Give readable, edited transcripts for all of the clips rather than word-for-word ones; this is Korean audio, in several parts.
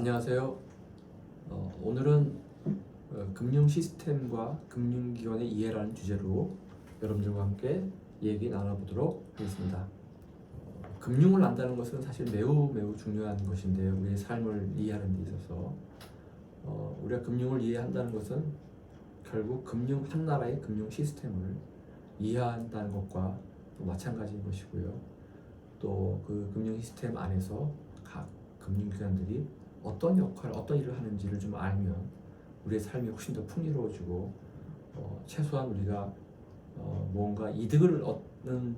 안녕하세요. 오늘은 금융 시스템과 금융기관의 이해라는 주제로 여러분들과 함께 얘기 나눠보도록 하겠습니다. 금융을 안다는 것은 사실 매우 중요한 것인데요. 우리의 삶을 이해하는 데 있어서 우리가 금융을 이해한다는 것은 결국 한 나라의 금융 시스템을 이해한다는 것과 또 마찬가지인 것이고요. 또 그 금융 시스템 안에서 각 금융기관들이 어떤 역할, 어떤 일을 하는지를 좀 알면 우리의 삶이 훨씬 더 풍요로워지고 최소한 우리가 뭔가 이득을 얻는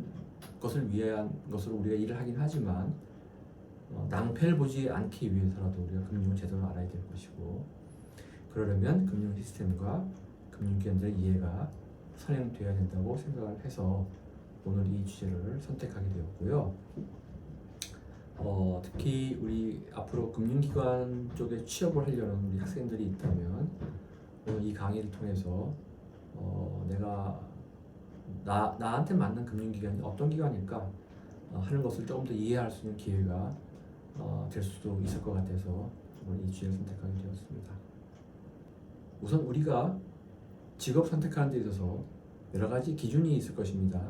것을 위한 것으로 우리가 일을 하긴 하지만 낭패를 보지 않기 위해서라도 우리가 금융을 제대로 알아야 될 것이고, 그러려면 금융 시스템과 금융기관들의 이해가 선행되어야 된다고 생각을 해서 오늘 이 주제를 선택하게 되었고요. 특히 우리 앞으로 금융기관 쪽에 취업을 하려는 우리 학생들이 있다면 오늘 이 강의를 통해서 나한테 맞는 금융기관이 어떤 기관일까 하는 것을 조금 더 이해할 수 있는 기회가 될 수도 있을 것 같아서 오늘 이 주제를 선택하게 되었습니다. 우선 우리가 직업 선택하는 데 있어서 여러 가지 기준이 있을 것입니다.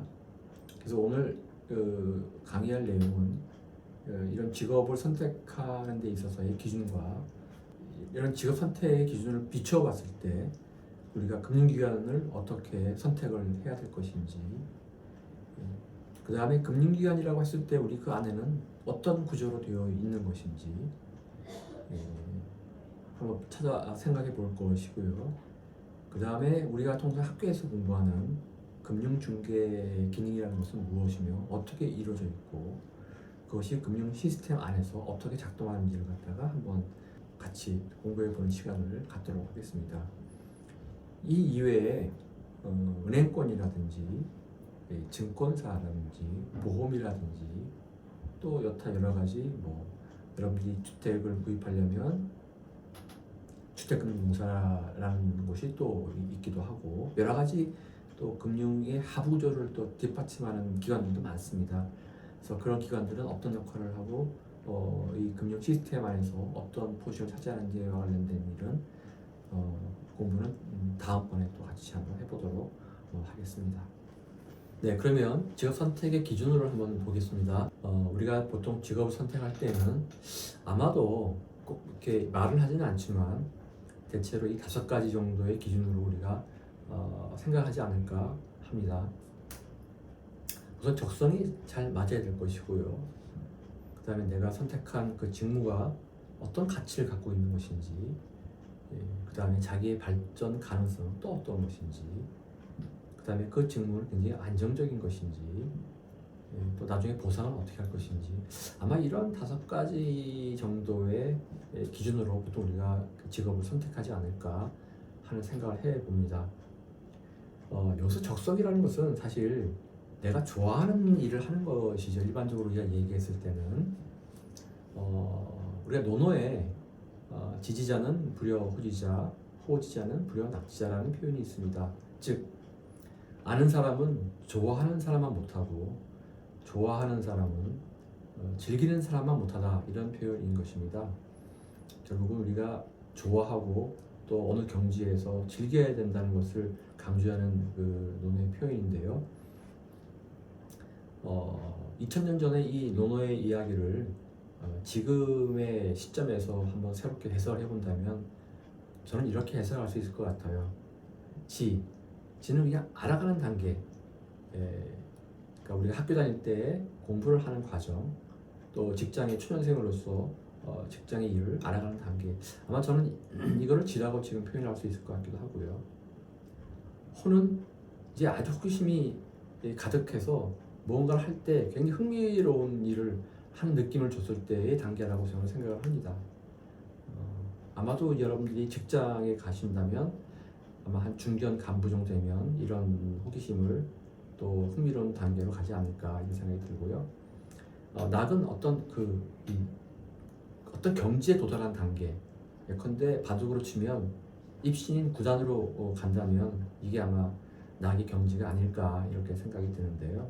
그래서 오늘 강의할 내용은 이런 직업을 선택하는 데 있어서의 기준과 이런 직업 선택의 기준을 비추어 봤을 때 우리가 금융기관을 어떻게 선택을 해야 될 것인지, 그 다음에 금융기관이라고 했을 때 우리 그 안에는 어떤 구조로 되어 있는 것인지 한번 생각해 볼 것이고요. 그 다음에 우리가 통상 학교에서 공부하는 금융중개 기능이라는 것은 무엇이며 어떻게 이루어져 있고 그것이 금융 시스템 안에서 어떻게 작동하는지를 갖다가 한번 같이 공부해보는 시간을 갖도록 하겠습니다. 이 이외에 은행권이라든지 증권사라든지 보험이라든지 또 여타 여러 가지 여러분들이 주택을 구입하려면 주택금융공사라는 곳이 또 있기도 하고 여러 가지 또 금융의 하부 구조를 또 뒷받침하는 기관들도 많습니다. 그래서 그런 기관들은 어떤 역할을 하고 이 금융 시스템 안에서 어떤 포지션을 차지하는지와 관련된 일은 공부는 다음번에 또 같이 한번 해보도록 하겠습니다. 네, 그러면 직업 선택의 기준으로 한번 보겠습니다. 우리가 보통 직업을 선택할 때는 아마도 꼭 이렇게 말을 하지는 않지만 대체로 이 5가지 정도의 기준으로 우리가 생각하지 않을까 합니다. 우선 적성이 잘 맞아야 될 것이고요. 그 다음에 내가 선택한 그 직무가 어떤 가치를 갖고 있는 것인지, 그 다음에 자기의 발전 가능성은 또 어떤 것인지, 그 다음에 그 직무는 굉장히 안정적인 것인지, 또 나중에 보상은 어떻게 할 것인지, 아마 이런 5가지 정도의 기준으로 보통 우리가 그 직업을 선택하지 않을까 하는 생각을 해봅니다. 여기서 적성이라는 것은 사실 내가 좋아하는 일을 하는 것이죠. 일반적으로 우리가 얘기했을 때는 우리가 논어에 지지자는 불여 후지자, 호지자는 불여 낙지자라는 표현이 있습니다. 즉 아는 사람은 좋아하는 사람만 못하고 좋아하는 사람은 즐기는 사람만 못하다, 이런 표현인 것입니다. 결국은 우리가 좋아하고 또 어느 경지에서 즐겨야 된다는 것을 강조하는 그 논어의 표현인데요. 2000년 전에 이 논어의 이야기를 지금의 시점에서 한번 새롭게 해석을 해본다면 저는 이렇게 해석할 수 있을 것 같아요. 지는 그냥 알아가는 단계, 그러니까 우리가 학교 다닐 때 공부를 하는 과정, 또 직장의 초년생으로서 직장의 일을 알아가는 단계, 아마 저는 이거를 지라고 지금 표현할 수 있을 것 같기도 하고요. 호는 이제 아주 호기심이 가득해서 무언가를 할 때 굉장히 흥미로운 일을 하는 느낌을 줬을 때의 단계라고 저는 생각을 합니다. 아마도 여러분들이 직장에 가신다면 아마 한 중견 간부 정도 되면 이런 호기심을 또 흥미로운 단계로 가지 않을까 이런 생각이 들고요. 낙은 어떤 경지에 도달한 단계, 예컨대 바둑으로 치면 입신인 9단으로 간다면 이게 아마 낙의 경지가 아닐까 이렇게 생각이 드는데요.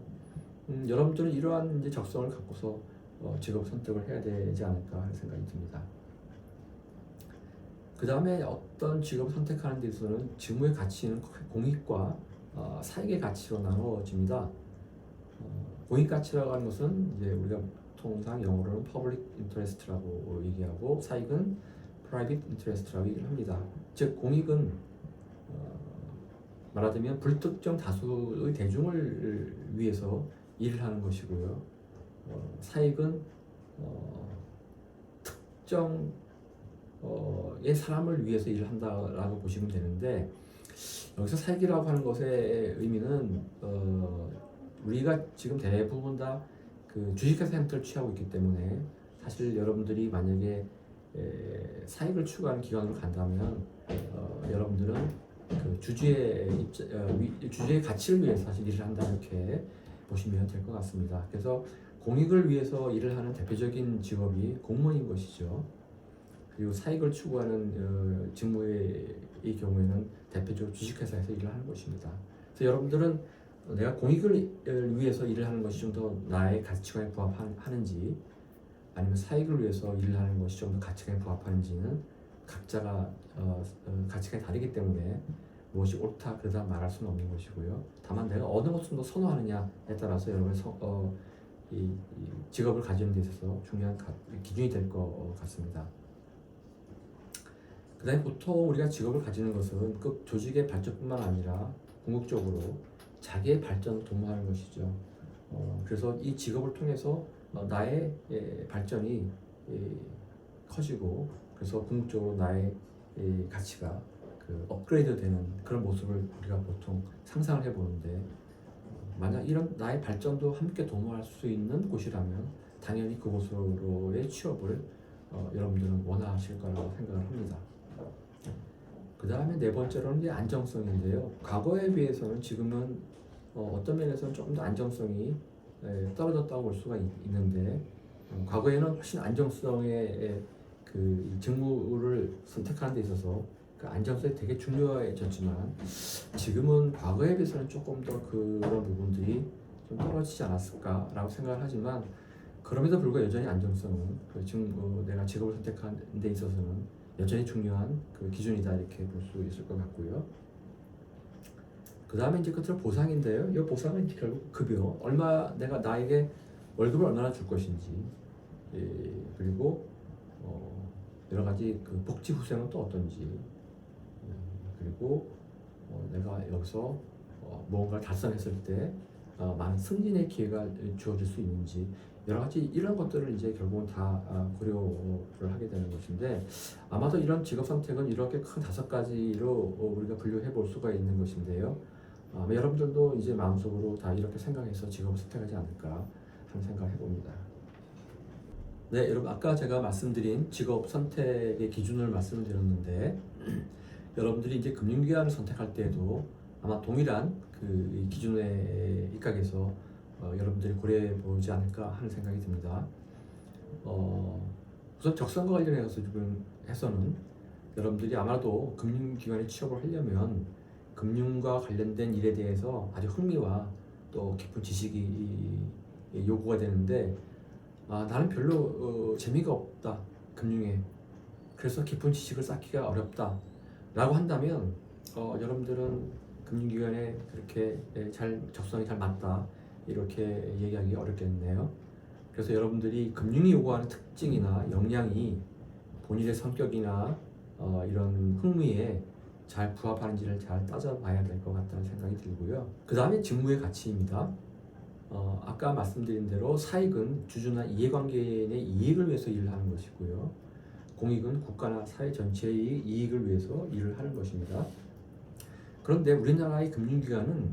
여러분들은 이러한 이제 적성을 갖고서 직업 선택을 해야 되지 않을까 하는 생각이 듭니다. 그 다음에 어떤 직업을 선택하는 데 있어서는 직무의 가치는 공익과 사익의 가치로 나누어집니다. 공익 가치라고 하는 것은 이제 우리가 통상 영어로는 public interest라고 얘기하고 사익은 private interest라고 얘기를 합니다. 즉 공익은 말하자면 불특정 다수의 대중을 위해서 일을 하는 것이고요. 사익은 특정 의 사람을 위해서 일을 한다라고 보시면 되는데, 여기서 사익이라고 하는 것의 의미는 우리가 지금 대부분 다 그 주식회사 형태를 취하고 있기 때문에 사실 여러분들이 만약에 사익을 추구하는 기관으로 간다면 여러분들은 그 주주의 가치를 위해서 사실 일을 한다 이렇게 보시면 될 것 같습니다. 그래서 공익을 위해서 일을 하는 대표적인 직업이 공무원인 것이죠. 그리고 사익을 추구하는 직무의 경우에는 대표적으로 주식회사에서 일을 하는 것입니다. 그래서 여러분들은 내가 공익을 위해서 일을 하는 것이 좀 더 나의 가치관에 부합하는지, 아니면 사익을 위해서 일을 하는 것이 좀 더 가치관에 부합하는지는 각자가 가치관이 다르기 때문에 무엇이 옳다 그러다 말할 수는 없는 것이고요. 다만 내가 어느 것을 좀 더 선호하느냐에 따라서 여러분의 이 직업을 가지는 데 있어서 중요한 기준이 될 것 같습니다. 그 다음에 보통 우리가 직업을 가지는 것은 그 조직의 발전뿐만 아니라 궁극적으로 자기의 발전을 도모하는 것이죠. 그래서 이 직업을 통해서 나의 발전이 커지고, 그래서 궁극적으로 나의 가치가 그 업그레이드 되는 그런 모습을 우리가 보통 상상을 해보는데, 만약 이런 나의 발전도 함께 도모할 수 있는 곳이라면 당연히 그곳으로의 취업을 여러분들은 원하실 거라고 생각을 합니다. 그 다음에 네 번째로는 이제 안정성인데요. 과거에 비해서는 지금은 어떤 면에서는 조금 더 안정성이 떨어졌다고 볼 수가 있는데, 과거에는 훨씬 안정성의 그 직무를 선택하는 데 있어서 그 안정성이 되게 중요해졌지만, 지금은 과거에 비해서는 조금 더 그런 부분들이 좀 떨어지지 않았을까라고 생각을 하지만, 그럼에도 불구하고 여전히 안정성은 내가 직업을 선택하는 데 있어서는 여전히 중요한 그 기준이다 이렇게 볼 수 있을 것 같고요. 그 다음에 이제 끝으로 보상인데요. 이 보상은 이제 결국 급여, 내가 나에게 월급을 얼마나 줄 것인지, 그리고 여러 가지 그 복지 후생은 또 어떤지, 그리고 내가 여기서 무언가를 달성했을 때 많은 승진의 기회가 주어질 수 있는지, 여러 가지 이런 것들을 이제 결국은 다 고려를 하게 되는 것인데, 아마도 이런 직업 선택은 이렇게 큰 5가지로 우리가 분류해 볼 수가 있는 것인데요. 여러분들도 이제 마음속으로 다 이렇게 생각해서 직업을 선택하지 않을까 하는 생각을 해봅니다. 네, 여러분 아까 제가 말씀드린 직업 선택의 기준을 말씀을 드렸는데, 여러분들이 이제 금융기관을 선택할 때에도 아마 동일한 그 기준에 입각해서 여러분들이 고려해 보지 않을까 하는 생각이 듭니다. 우선 적성과 관련해서는 여러분들이 아마도 금융기관에 취업을 하려면 금융과 관련된 일에 대해서 아주 흥미와 또 깊은 지식이 요구가 되는데, 나는 별로 재미가 없다 금융에, 그래서 깊은 지식을 쌓기가 어렵다 라고 한다면 여러분들은 금융기관에 그렇게 적성이 잘 맞다 이렇게 얘기하기 어렵겠네요. 그래서 여러분들이 금융이 요구하는 특징이나 역량이 본인의 성격이나 이런 흥미에 잘 부합하는지를 잘 따져봐야 될 것 같다는 생각이 들고요. 그 다음에 직무의 가치입니다. 아까 말씀드린 대로 사익은 주주나 이해관계인의 이익을 위해서 일을 하는 것이고요. 공익은 국가나 사회 전체의 이익을 위해서 일을 하는 것입니다. 그런데 우리나라의 금융기관은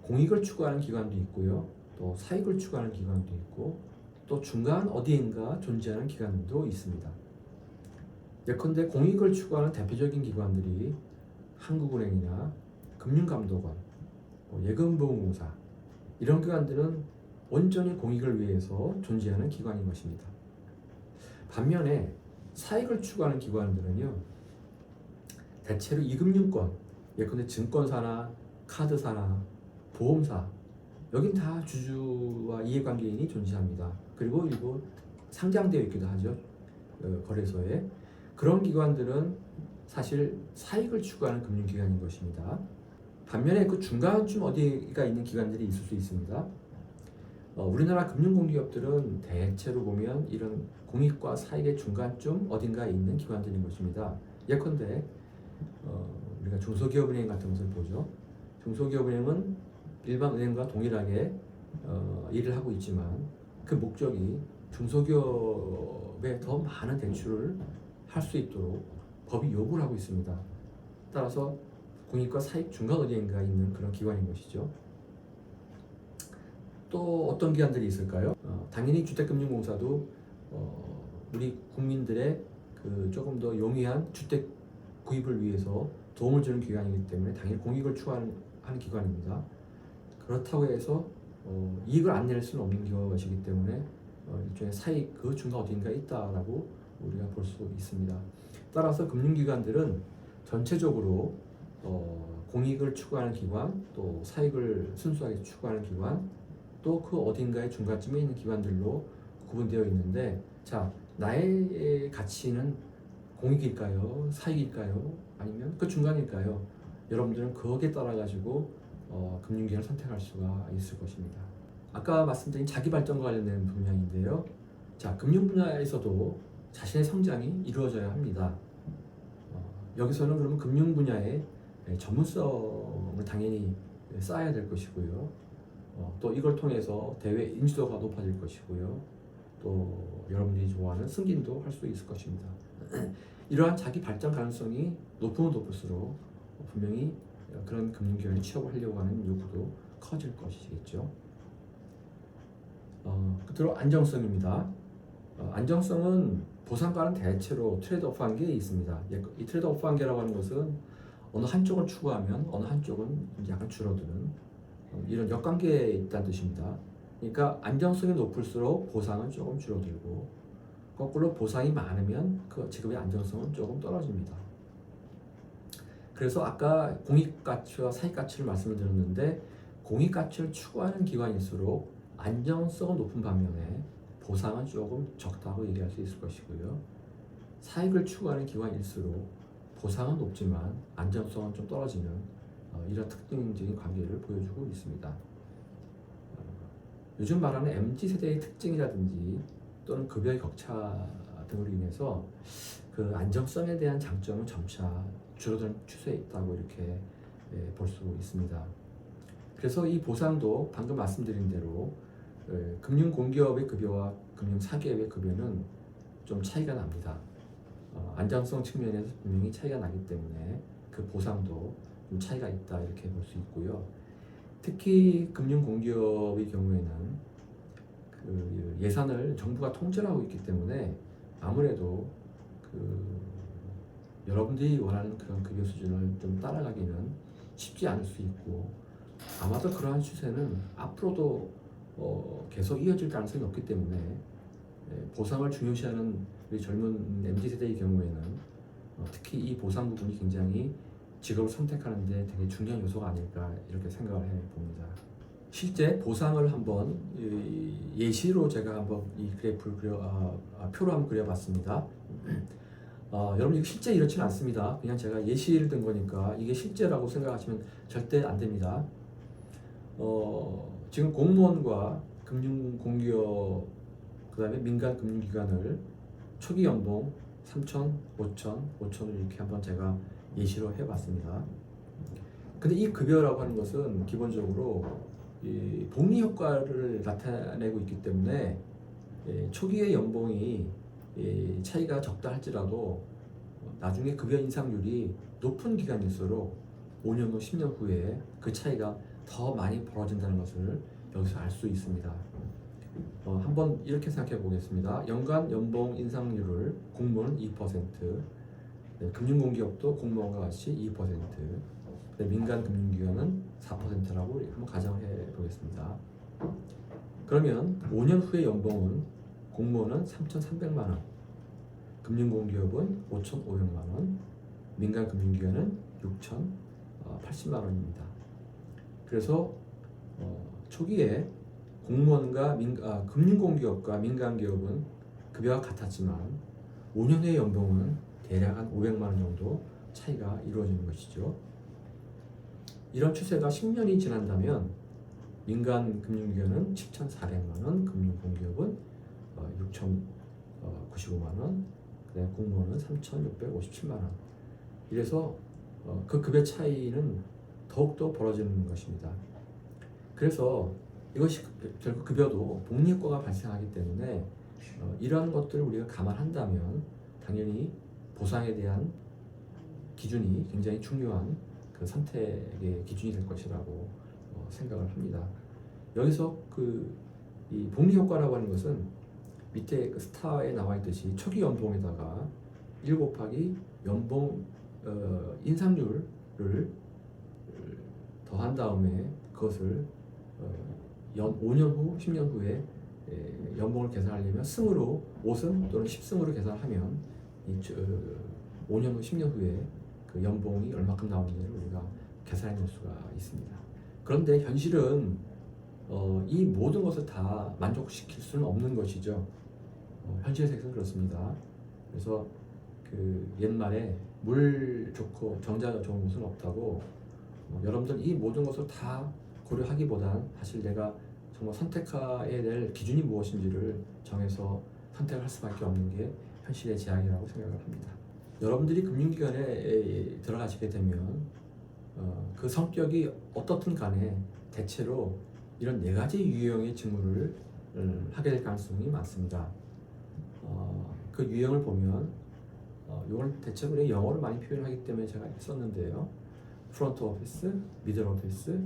공익을 추구하는 기관도 있고요, 또 사익을 추구하는 기관도 있고, 또 중간 어디인가 존재하는 기관도 있습니다. 예컨대 공익을 추구하는 대표적인 기관들이 한국은행이나 금융감독원, 예금보험공사, 이런 기관들은 온전히 공익을 위해서 존재하는 기관인 것입니다. 반면에 사익을 추구하는 기관들은요, 대체로 이금융권, 예컨대 증권사나 카드사나 보험사, 여긴 다 주주와 이해관계인이 존재합니다. 그리고 일부 상장되어 있기도 하죠, 거래소에. 그런 기관들은 사실 사익을 추구하는 금융기관인 것입니다. 반면에 그 중간쯤 어디가 있는 기관들이 있을 수 있습니다. 우리나라 금융공기업들은 대체로 보면 이런 공익과 사익의 중간쯤 어딘가에 있는 기관들인 것입니다. 예컨대 우리가 중소기업은행 같은 것을 보죠. 중소기업은행은 일반 은행과 동일하게 일을 하고 있지만 그 목적이 중소기업에 더 많은 대출을 할 수 있도록 법이 요구를 하고 있습니다. 따라서 공익과 사익 중간 어디인가 있는 그런 기관인 것이죠. 또 어떤 기관들이 있을까요? 당연히 주택금융공사도 우리 국민들의 그 조금 더 용이한 주택 구입을 위해서 도움을 주는 기관이기 때문에 당연히 공익을 추구하는 기관입니다. 그렇다고 해서 이익을 안 낼 수는 없는 것이기 때문에 일종의 사익 그 중간 어딘가에 있다라고 우리가 볼 수 있습니다. 따라서 금융기관들은 전체적으로 공익을 추구하는 기관, 또 사익을 순수하게 추구하는 기관, 또 그 어딘가의 중간쯤에 있는 기관들로 구분되어 있는데, 자, 나의 가치는 공익일까요? 사익일까요? 아니면 그 중간일까요? 여러분들은 거기에 따라 가지고 금융기관을 선택할 수가 있을 것입니다. 아까 말씀드린 자기 발전과 관련된 분야인데요. 자, 금융 분야에서도 자신의 성장이 이루어져야 합니다. 여기서는 그러면 금융 분야의 전문성을 당연히 쌓아야 될 것이고요. 또 이걸 통해서 대외 인지도가 높아질 것이고요. 또 여러분들이 좋아하는 승진도 할 수 있을 것입니다. 이러한 자기 발전 가능성이 높으면 높을수록 분명히 그런 금융기관에 취업을 하려고 하는 요구도 커질 것이겠죠. 끝으로 안정성입니다. 안정성은 보상과는 대체로 트레이드오프 관계에 있습니다. 이 트레이드오프 관계라고 하는 것은 어느 한쪽을 추구하면 어느 한쪽은 약간 줄어드는 이런 역관계에 있다는 뜻입니다. 그러니까 안정성이 높을수록 보상은 조금 줄어들고, 거꾸로 보상이 많으면 그 직업의 안정성은 조금 떨어집니다. 그래서 아까 공익가치와 사익가치를 말씀을 드렸는데, 공익가치를 추구하는 기관일수록 안정성은 높은 반면에 보상은 조금 적다고 얘기할 수 있을 것이고요. 사익을 추구하는 기관일수록 보상은 높지만 안정성은 좀 떨어지는 이런 특징적인 관계를 보여주고 있습니다. 요즘 말하는 MZ세대의 특징이라든지 또는 급여의 격차 등으로 인해서 그 안정성에 대한 장점은 점차 줄어드는 추세에 있다고 이렇게 볼 수 있습니다. 그래서 이 보상도 방금 말씀드린 대로 금융공기업의 급여와 금융사기업의 급여는 좀 차이가 납니다. 안정성 측면에서 분명히 차이가 나기 때문에 그 보상도 좀 차이가 있다 이렇게 볼 수 있고요. 특히 금융공기업의 경우에는 그 예산을 정부가 통제하고 있기 때문에 아무래도 여러분들이 원하는 그런 급여 수준을 좀 따라가기는 쉽지 않을 수 있고, 아마도 그러한 추세는 앞으로도 계속 이어질 가능성이 높기 때문에 보상을 중요시하는 우리 젊은 MZ세대의 경우에는 특히 이 보상 부분이 굉장히 직업을 선택하는 데 되게 중요한 요소가 아닐까 이렇게 생각을 해봅니다. 실제 보상을 한번 예시로 제가 한번 이 그래프를 표로 한번 그려봤습니다. 여러분 이거 실제 이렇지는 않습니다. 그냥 제가 예시를 든 거니까 이게 실제라고 생각하시면 절대 안 됩니다. 지금 공무원과 금융공기업 그다음에 민간 금융기관을 초기 연봉 3천, 5천, 5천을 이렇게 한번 제가 예시로 해봤습니다. 근데 이 급여라고 하는 것은 기본적으로 이 복리 효과를 나타내고 있기 때문에 초기의 연봉이 차이가 적다 할지라도 나중에 급여 인상률이 높은 기간일수록 5년 후, 10년 후에 그 차이가 더 많이 벌어진다는 것을 여기서 알 수 있습니다. 한번 이렇게 생각해 보겠습니다. 연간 연봉 인상률을 공무원은 2%, 금융공기업도 공무원과 같이 2%, 민간 금융기관은 4%라고 한번 가정을 해 보겠습니다. 그러면 5년 후의 연봉은 공무원은 3,300만 원, 금융공기업은 5,500만 원, 민간 금융기관은 6,080만 원입니다. 그래서 초기에 공무원과 금융공기업과 민간기업은 급여가 같았지만 5년 후의 연봉은 대략 한 500만 원 정도 차이가 이루어지는 것이죠. 이런 추세가 10년이 지난다면 민간 금융기관은 7,400만 원, 금융공기업은 6,095만 원, 그다음에 공무원은 3,657만 원. 이래서 그 급여 차이는 더욱더 벌어지는 것입니다. 그래서 이것이 결국 급여도 복리효과가 발생하기 때문에 이러한 것들을 우리가 감안한다면 당연히 보상에 대한 기준이 굉장히 중요한 그 선택의 기준이 될 것이라고 생각을 합니다. 여기서 이 복리효과라고 하는 것은 밑에 그 스타에 나와 있듯이 초기 연봉에다가 1 곱하기 연봉 인상률을 더한 다음에 그것을 5년 후, 10년 후에 연봉을 계산하려면 승으로 5승 또는 10승으로 계산하면 5년 후, 10년 후에 그 연봉이 얼마큼 나오는지를 우리가 계산해 낼 수가 있습니다. 그런데 현실은 이 모든 것을 다 만족시킬 수는 없는 것이죠. 현실 세계에서는 그렇습니다. 그래서 그 옛말에 물 좋고 정자가 좋은 곳은 없다고 여러분들 이 모든 것을 다 고려하기보단 사실 내가 정말 선택해야 될 기준이 무엇인지를 정해서 선택을 할 수밖에 없는 게 현실의 재앙이라고 생각을 합니다. 여러분들이 금융기관에 들어가시게 되면 그 성격이 어떻든 간에 대체로 이런 4가지 유형의 직무를 하게 될 가능성이 많습니다. 그 유형을 보면 이걸 대체로 영어로 많이 표현하기 때문에 제가 썼는데요. 프론트 오피스, 미들 오피스,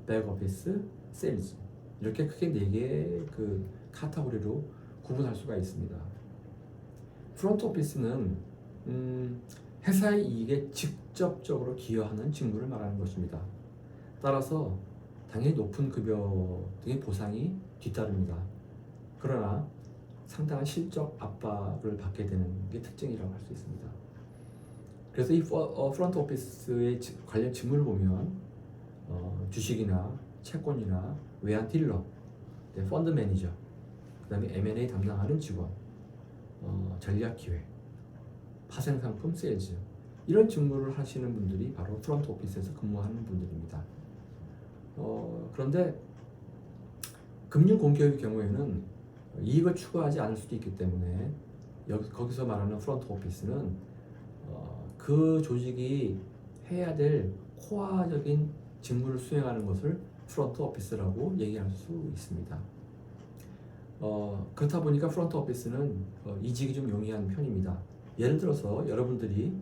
백 오피스, 세일즈 이렇게 크게 4개의 그 카테고리로 구분할 수가 있습니다. 프론트 오피스는 회사의 이익에 직접적으로 기여하는 직무를 말하는 것입니다. 따라서 당연히 높은 급여 등의 보상이 뒤따릅니다. 그러나 상당한 실적 압박을 받게 되는 게 특징이라고 할 수 있습니다. 그래서 이 프론트 오피스의 관련 직무를 보면 주식이나 채권이나 외환 딜러, 펀드 매니저, 그 다음에 M&A 담당하는 직원, 전략 기획, 파생 상품 세일즈 이런 직무를 하시는 분들이 바로 프론트 오피스에서 근무하는 분들입니다. 그런데 금융공기업의 경우에는 이익을 추구하지 않을 수도 있기 때문에 거기서 말하는 프론트 오피스는 그 조직이 해야 될 코어적인 직무를 수행하는 것을 프론트 오피스라고 얘기할 수 있습니다. 그렇다 보니까 프론트 오피스는 이직이 좀 용이한 편입니다. 예를 들어서 여러분들이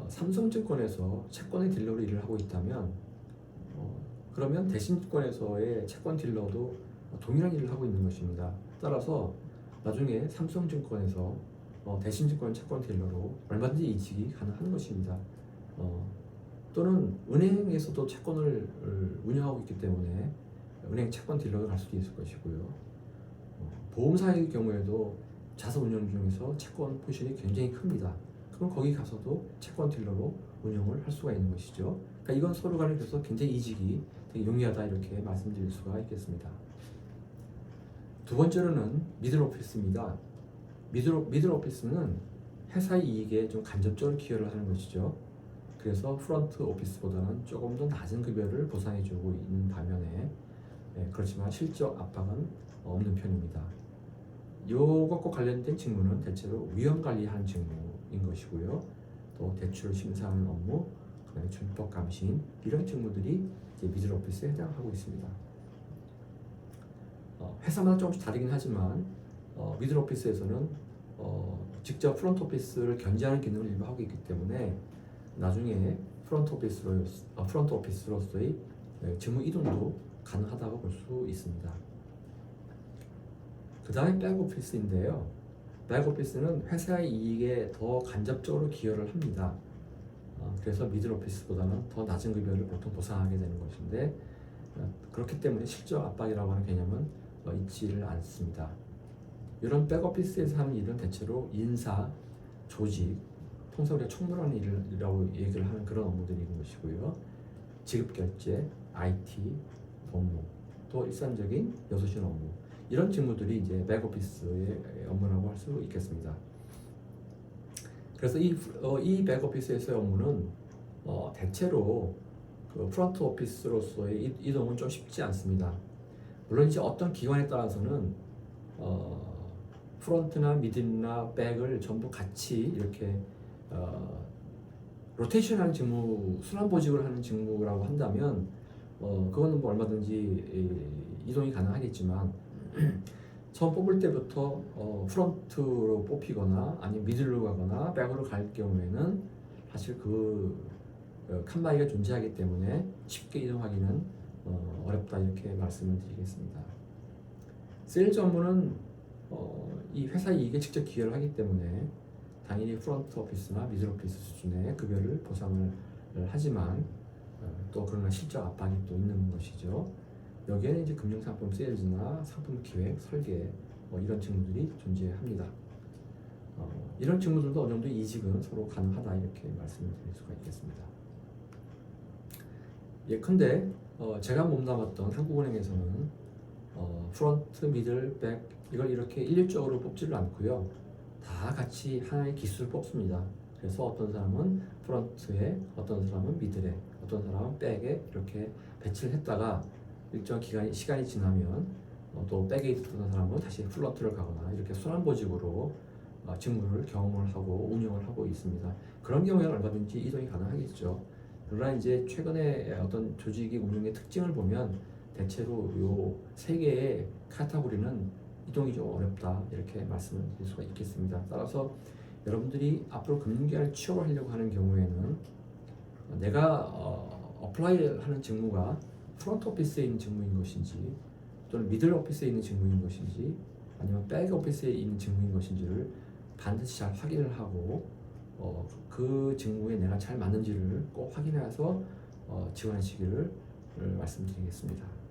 삼성증권에서 채권의 딜러로 일을 하고 있다면 그러면 대신증권에서의 채권 딜러도 동일한 일을 하고 있는 것입니다. 따라서 나중에 삼성증권에서 대신증권 채권 딜러로 얼마든지 이직이 가능한 것입니다. 또는 은행에서도 채권을 운영하고 있기 때문에 은행 채권 딜러로 갈 수도 있을 것이고요. 보험사의 경우에도 자산 운영 중에서 채권 포지션이 굉장히 큽니다. 그럼 거기 가서도 채권 딜러로 운영을 할 수가 있는 것이죠. 그러니까 이건 서로 간에 그래서 굉장히 이직이 되게 용이하다 이렇게 말씀드릴 수가 있겠습니다. 두 번째로는 미들 오피스입니다. 미들 오피스는 회사의 이익에 좀 간접적으로 기여를 하는 것이죠. 그래서 프론트 오피스보다는 조금 더 낮은 급여를 보상해주고 있는 반면에 그렇지만 실적 압박은 없는 편입니다. 이것과 관련된 직무는 대체로 위험 관리하는 직무인 것이고요. 또 대출 심사하는 업무, 그다음에 준법 감신 이런 직무들이 이제 미들 오피스에 해당하고 있습니다. 회사마다 조금씩 다르긴 하지만 미들 오피스에서는 직접 프론트 오피스를 견제하는 기능을 일부 하고 있기 때문에 나중에 프론트 오피스로서의 직무 이동도 가능하다고 볼 수 있습니다. 그 다음에 백 오피스인데요. 백 오피스는 회사의 이익에 더 간접적으로 기여를 합니다. 그래서 미들 오피스보다는 더 낮은 급여를 보통 보상하게 되는 것인데 그렇기 때문에 실적 압박이라고 하는 개념은 있지를 않습니다. 이런 백오피스에서 하는 일은 대체로 인사, 조직, 통상 우리가 총무라는 일이라고 얘기를 하는 그런 업무들인 것이고요. 지급결제, IT, 법무, 또 일상적인 여소신 업무 이런 직무들이 이제 백오피스의 업무라고 할 수 있겠습니다. 그래서 이 백오피스에서의 업무는 대체로 그 프론트 오피스로서의 이동은 좀 쉽지 않습니다. 물론 이제 어떤 기관에 따라서는 프론트나 미들이나 백을 전부 같이 이렇게 로테이션하는 직무, 순환보직을 하는 직무라고 한다면 그거는 뭐 얼마든지 이동이 가능하겠지만 처음 뽑을 때부터 프론트로 뽑히거나 아니면 미들로 가거나 백으로 갈 경우에는 사실 그 칸바이가 존재하기 때문에 쉽게 이동하기는 어렵다 이렇게 말씀을 드리겠습니다. 세일즈 업무는 이 회사 이익에 직접 기여를 하기 때문에 당연히 프론트 오피스나 미들 오피스 수준의 급여를 보상을 하지만 또 그러나 실적 압박이 또 있는 것이죠. 여기에는 이제 금융상품 세일즈나 상품 기획, 설계 이런 직무들이 존재합니다. 이런 직무들도 어느 정도 이직은 서로 가능하다 이렇게 말씀을 드릴 수가 있겠습니다. 예컨대 제가 몸담았던 한국은행에서는 프론트, 미들, 백 이걸 이렇게 일률적으로 뽑지를 않고요. 다 같이 하나의 기수를 뽑습니다. 그래서 어떤 사람은 프론트에, 어떤 사람은 미들에, 어떤 사람은 백에 이렇게 배치를 했다가 일정 시간이 지나면 또 백에 있던 사람은 다시 프론트를 가거나 이렇게 순환보직으로 직무를 경험을 하고 운영을 하고 있습니다. 그런 경우에는 얼마든지 이동이 가능하겠죠. 그러나 이제 최근에 어떤 조직의 운영의 특징을 보면 대체로 요 세 개의 카테고리는 이동이 좀 어렵다 이렇게 말씀을 드릴 수가 있겠습니다. 따라서 여러분들이 앞으로 금융계열 취업을 하려고 하는 경우에는 내가 어플라이 하는 직무가 프론트 오피스에 있는 직무인 것인지 또는 미들 오피스에 있는 직무인 것인지 아니면 백 오피스에 있는 직무인 것인지를 반드시 잘 확인을 하고 그 직무에 내가 잘 맞는지를 꼭 확인해서 지원하시기를 말씀드리겠습니다.